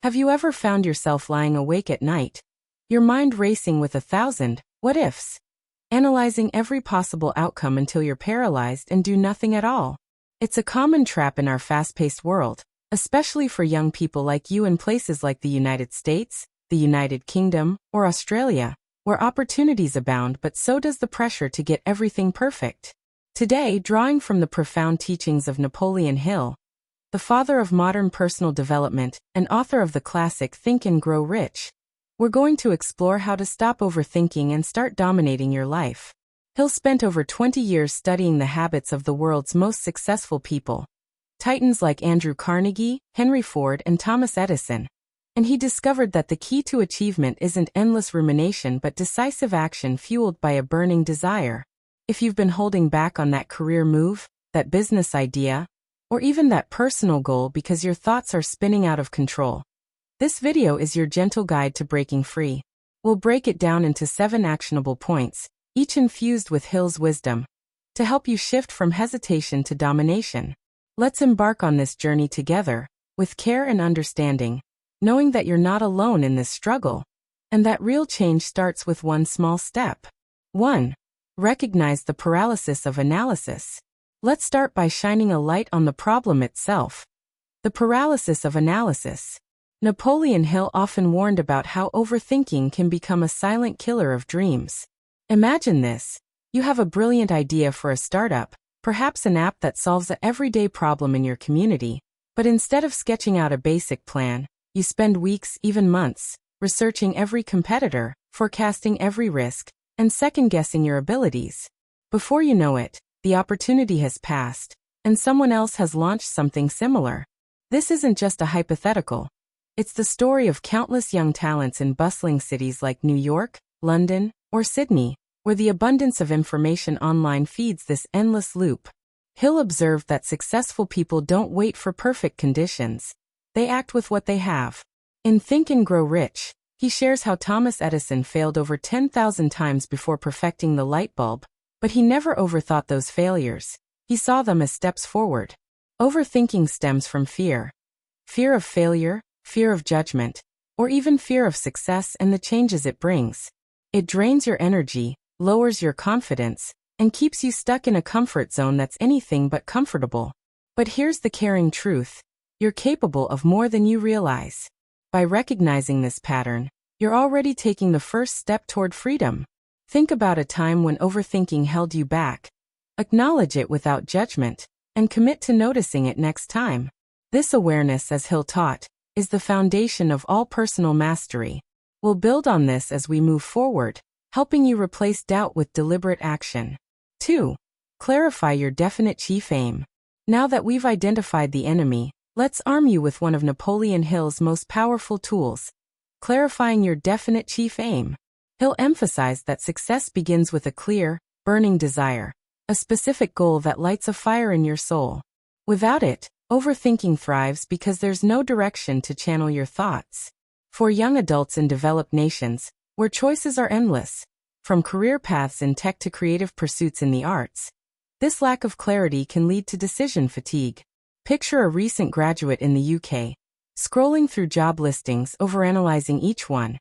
Have you ever found yourself lying awake at night, your mind racing with 1,000 what ifs, analyzing every possible outcome until you're paralyzed and do nothing at all? It's a common trap in our fast-paced world, especially for young people like you in places like the United States, the United Kingdom, or Australia, where opportunities abound but so does the pressure to get everything perfect. Today, drawing from the profound teachings of Napoleon Hill, the father of modern personal development and author of the classic Think and Grow Rich, we're going to explore how to stop overthinking and start dominating your life. Hill spent over 20 years studying the habits of the world's most successful people, titans like Andrew Carnegie, Henry Ford, and Thomas Edison, and he discovered that the key to achievement isn't endless rumination but decisive action fueled by a burning desire. If you've been holding back on that career move, that business idea, or even that personal goal because your thoughts are spinning out of control, this video is your gentle guide to breaking free. We'll break it down into 7 actionable points, each infused with Hill's wisdom, to help you shift from hesitation to domination. Let's embark on this journey together, with care and understanding, knowing that you're not alone in this struggle, and that real change starts with one small step. 1. Recognize the paralysis of analysis. Let's start by shining a light on the problem itself. The paralysis of analysis. Napoleon Hill often warned about how overthinking can become a silent killer of dreams. Imagine this. You have a brilliant idea for a startup, perhaps an app that solves an everyday problem in your community, but instead of sketching out a basic plan, you spend weeks, even months, researching every competitor, forecasting every risk, and second-guessing your abilities. Before you know it, the opportunity has passed, and someone else has launched something similar. This isn't just a hypothetical. It's the story of countless young talents in bustling cities like New York, London, or Sydney, where the abundance of information online feeds this endless loop. Hill observed that successful people don't wait for perfect conditions. They act with what they have. In Think and Grow Rich, he shares how Thomas Edison failed over 10,000 times before perfecting the light bulb, but he never overthought those failures. He saw them as steps forward. Overthinking stems from fear. Fear of failure, fear of judgment, or even fear of success and the changes it brings. It drains your energy, lowers your confidence, and keeps you stuck in a comfort zone that's anything but comfortable. But here's the caring truth. You're capable of more than you realize. By recognizing this pattern, you're already taking the first step toward freedom. Think about a time when overthinking held you back. Acknowledge it without judgment, and commit to noticing it next time. This awareness, as Hill taught, is the foundation of all personal mastery. We'll build on this as we move forward, helping you replace doubt with deliberate action. 2. Clarify your definite chief aim. Now that we've identified the enemy, let's arm you with one of Napoleon Hill's most powerful tools, clarifying your definite chief aim. Hill emphasized that success begins with a clear, burning desire, a specific goal that lights a fire in your soul. Without it, overthinking thrives because there's no direction to channel your thoughts. For young adults in developed nations, where choices are endless, from career paths in tech to creative pursuits in the arts, this lack of clarity can lead to decision fatigue. Picture a recent graduate in the UK, scrolling through job listings, overanalyzing each one.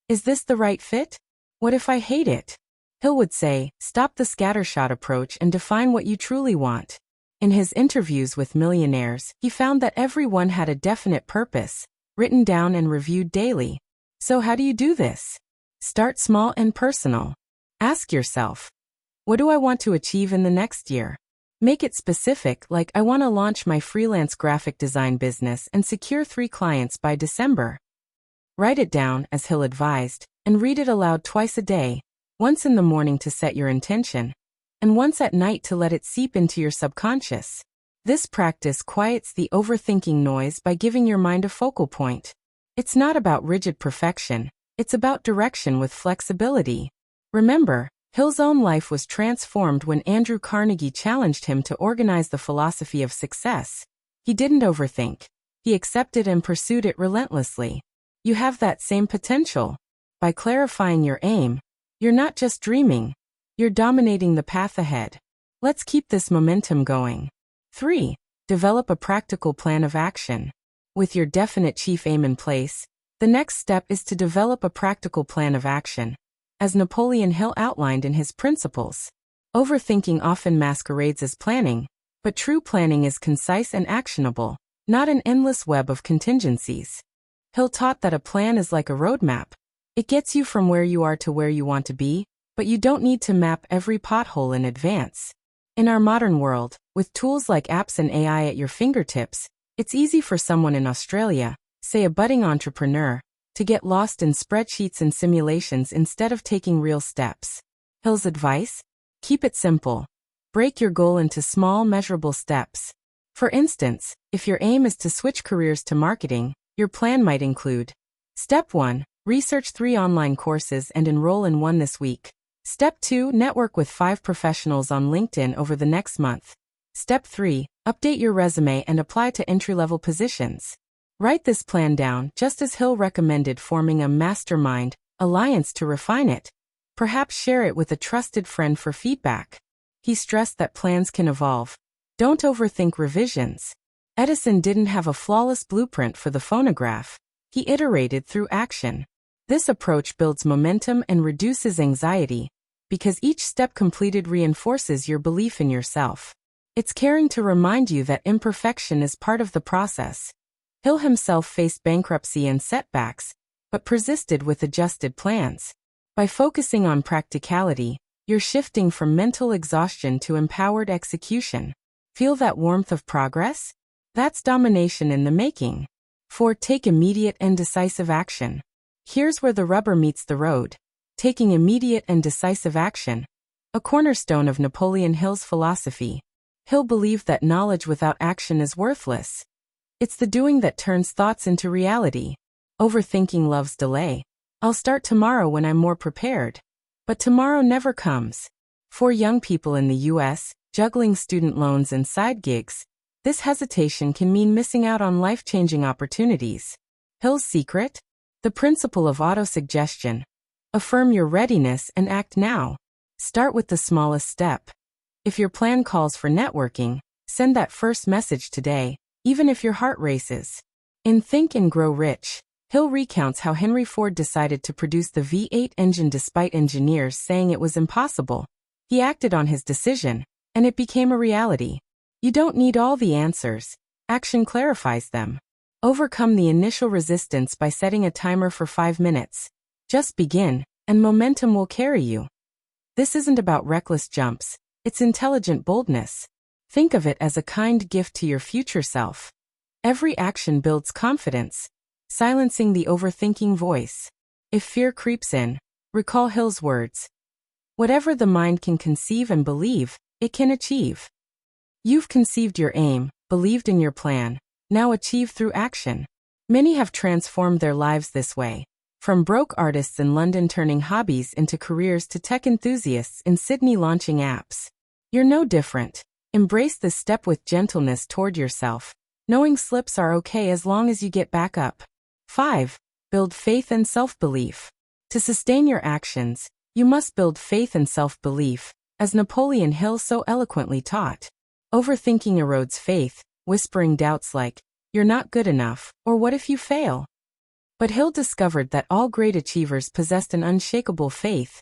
Is this the right fit? What if I hate it? Hill would say, stop the scattershot approach and define what you truly want. In his interviews with millionaires, he found that everyone had a definite purpose, written down and reviewed daily. So how do you do this? Start small and personal. Ask yourself, what do I want to achieve in the next year? Make it specific, like I want to launch my freelance graphic design business and secure 3 clients by December. Write it down, as Hill advised, and read it aloud twice a day, once in the morning to set your intention, and once at night to let it seep into your subconscious. This practice quiets the overthinking noise by giving your mind a focal point. It's not about rigid perfection, it's about direction with flexibility. Remember, Hill's own life was transformed when Andrew Carnegie challenged him to organize the philosophy of success. He didn't overthink. He accepted and pursued it relentlessly. You have that same potential. By clarifying your aim, you're not just dreaming, you're dominating the path ahead. Let's keep this momentum going. 3. Develop a practical plan of action. With your definite chief aim in place, the next step is to develop a practical plan of action, as Napoleon Hill outlined in his principles. Overthinking often masquerades as planning, but true planning is concise and actionable, not an endless web of contingencies. Hill taught that a plan is like a roadmap. It gets you from where you are to where you want to be, but you don't need to map every pothole in advance. In our modern world, with tools like apps and AI at your fingertips, it's easy for someone in Australia, say a budding entrepreneur, to get lost in spreadsheets and simulations instead of taking real steps. Hill's advice? Keep it simple. Break your goal into small, measurable steps. For instance, if your aim is to switch careers to marketing, your plan might include: Step 1. Research 3 online courses and enroll in one this week. Step 2. Network with 5 professionals on LinkedIn over the next month. Step 3. Update your resume and apply to entry-level positions. Write this plan down, just as Hill recommended, forming a mastermind alliance to refine it. Perhaps share it with a trusted friend for feedback. He stressed that plans can evolve. Don't overthink revisions. Edison didn't have a flawless blueprint for the phonograph. He iterated through action. This approach builds momentum and reduces anxiety, because each step completed reinforces your belief in yourself. It's caring to remind you that imperfection is part of the process. Hill himself faced bankruptcy and setbacks, but persisted with adjusted plans. By focusing on practicality, you're shifting from mental exhaustion to empowered execution. Feel that warmth of progress? That's domination in the making. 4. Take immediate and decisive action. Here's where the rubber meets the road. Taking immediate and decisive action, a cornerstone of Napoleon Hill's philosophy. Hill believed that knowledge without action is worthless. It's the doing that turns thoughts into reality. Overthinking loves delay. I'll start tomorrow when I'm more prepared. But tomorrow never comes. For young people in the U.S., juggling student loans and side gigs, this hesitation can mean missing out on life-changing opportunities. Hill's secret? The principle of autosuggestion. Affirm your readiness and act now. Start with the smallest step. If your plan calls for networking, send that first message today, even if your heart races. In Think and Grow Rich, Hill recounts how Henry Ford decided to produce the V8 engine despite engineers saying it was impossible. He acted on his decision, and it became a reality. You don't need all the answers. Action clarifies them. Overcome the initial resistance by setting a timer for 5 minutes. Just begin, and momentum will carry you. This isn't about reckless jumps, it's intelligent boldness. Think of it as a kind gift to your future self. Every action builds confidence, silencing the overthinking voice. If fear creeps in, recall Hill's words. Whatever the mind can conceive and believe, it can achieve. You've conceived your aim, believed in your plan, now achieve through action. Many have transformed their lives this way. From broke artists in London turning hobbies into careers to tech enthusiasts in Sydney launching apps. You're no different. Embrace this step with gentleness toward yourself, knowing slips are okay as long as you get back up. 5. Build faith and self-belief. To sustain your actions, you must build faith and self-belief, as Napoleon Hill so eloquently taught. Overthinking erodes faith, whispering doubts like, "You're not good enough," or "What if you fail?" But Hill discovered that all great achievers possessed an unshakable faith.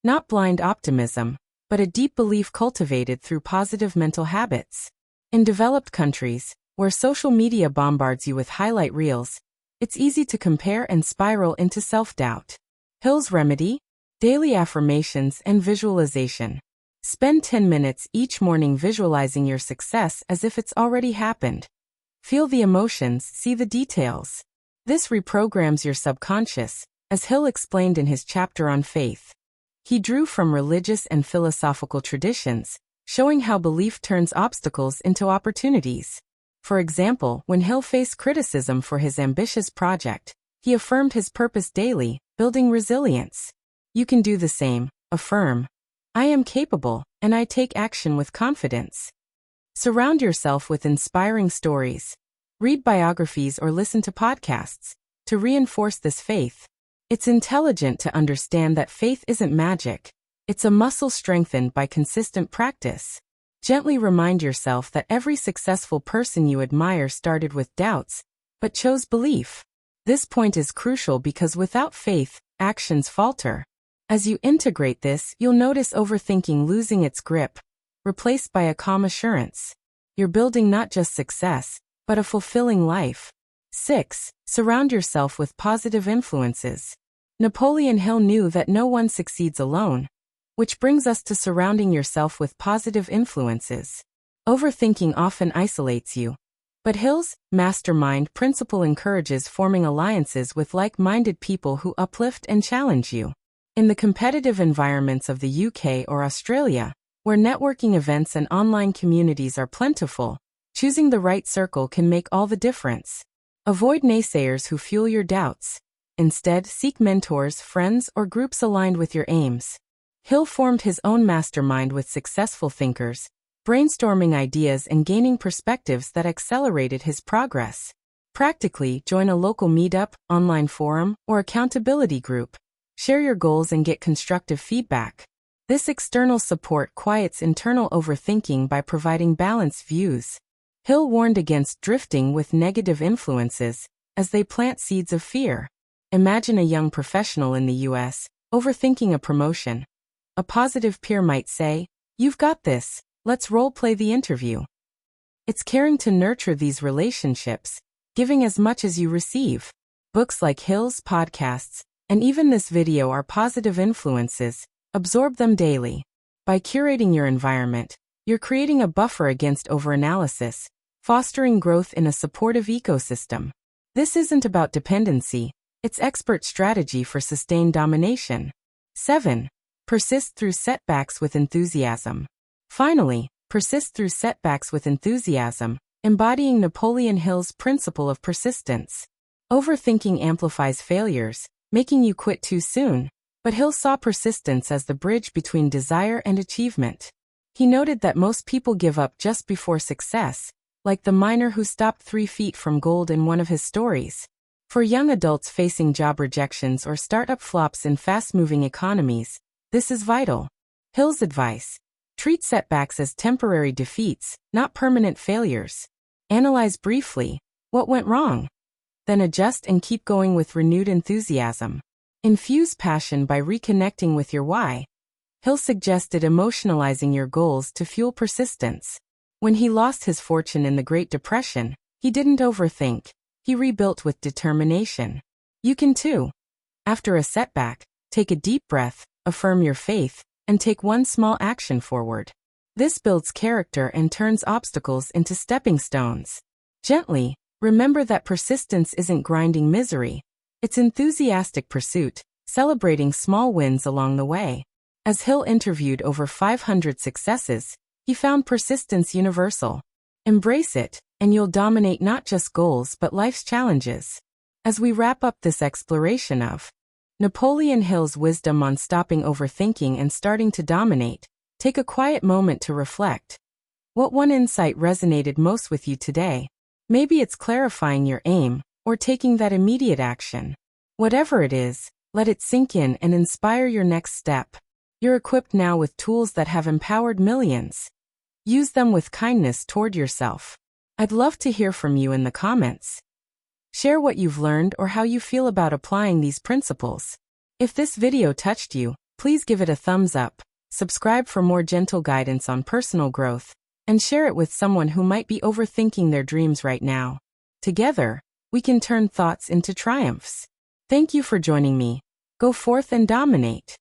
Not blind optimism, but a deep belief cultivated through positive mental habits. In developed countries, where social media bombards you with highlight reels, it's easy to compare and spiral into self-doubt. Hill's remedy? Daily affirmations and visualization. Spend 10 minutes each morning visualizing your success as if it's already happened. Feel the emotions, see the details. This reprograms your subconscious, as Hill explained in his chapter on faith. He drew from religious and philosophical traditions, showing how belief turns obstacles into opportunities. For example, when Hill faced criticism for his ambitious project, he affirmed his purpose daily, building resilience. You can do the same. Affirm. I am capable, and I take action with confidence. Surround yourself with inspiring stories. Read biographies or listen to podcasts to reinforce this faith. It's intelligent to understand that faith isn't magic. It's a muscle strengthened by consistent practice. Gently remind yourself that every successful person you admire started with doubts, but chose belief. This point is crucial because without faith, actions falter. As you integrate this, you'll notice overthinking losing its grip, replaced by a calm assurance. You're building not just success, but a fulfilling life. 6. Surround yourself with positive influences. Napoleon Hill knew that no one succeeds alone, which brings us to surrounding yourself with positive influences. Overthinking often isolates you, but Hill's mastermind principle encourages forming alliances with like-minded people who uplift and challenge you. In the competitive environments of the UK or Australia, where networking events and online communities are plentiful, choosing the right circle can make all the difference. Avoid naysayers who fuel your doubts. Instead, seek mentors, friends, or groups aligned with your aims. Hill formed his own mastermind with successful thinkers, brainstorming ideas and gaining perspectives that accelerated his progress. Practically, join a local meetup, online forum, or accountability group. Share your goals and get constructive feedback. This external support quiets internal overthinking by providing balanced views. Hill warned against drifting with negative influences, as they plant seeds of fear. Imagine a young professional in the US, overthinking a promotion. A positive peer might say, "You've got this, let's role-play the interview." It's caring to nurture these relationships, giving as much as you receive. Books like Hill's, podcasts, and even this video are positive influences. Absorb them daily. By curating your environment, you're creating a buffer against overanalysis, fostering growth in a supportive ecosystem. This isn't about dependency, it's expert strategy for sustained domination. 7. Persist through setbacks with enthusiasm. Finally, persist through setbacks with enthusiasm, embodying Napoleon Hill's principle of persistence. Overthinking amplifies failures, making you quit too soon, but Hill saw persistence as the bridge between desire and achievement. He noted that most people give up just before success, like the miner who stopped 3 feet from gold in one of his stories. For young adults facing job rejections or startup flops in fast-moving economies, this is vital. Hill's advice: treat setbacks as temporary defeats, not permanent failures. Analyze briefly what went wrong, then adjust and keep going with renewed enthusiasm. Infuse passion by reconnecting with your why. Hill suggested emotionalizing your goals to fuel persistence. When he lost his fortune in the Great Depression, he didn't overthink. He rebuilt with determination. You can too. After a setback, take a deep breath, affirm your faith, and take one small action forward. This builds character and turns obstacles into stepping stones. Gently, remember that persistence isn't grinding misery. It's enthusiastic pursuit, celebrating small wins along the way. As Hill interviewed over 500 successes, he found persistence universal. Embrace it, and you'll dominate not just goals but life's challenges. As we wrap up this exploration of Napoleon Hill's wisdom on stopping overthinking and starting to dominate, take a quiet moment to reflect. What one insight resonated most with you today? Maybe it's clarifying your aim, or taking that immediate action. Whatever it is, let it sink in and inspire your next step. You're equipped now with tools that have empowered millions. Use them with kindness toward yourself. I'd love to hear from you in the comments. Share what you've learned or how you feel about applying these principles. If this video touched you, please give it a thumbs up, subscribe for more gentle guidance on personal growth, and share it with someone who might be overthinking their dreams right now. Together, we can turn thoughts into triumphs. Thank you for joining me. Go forth and dominate.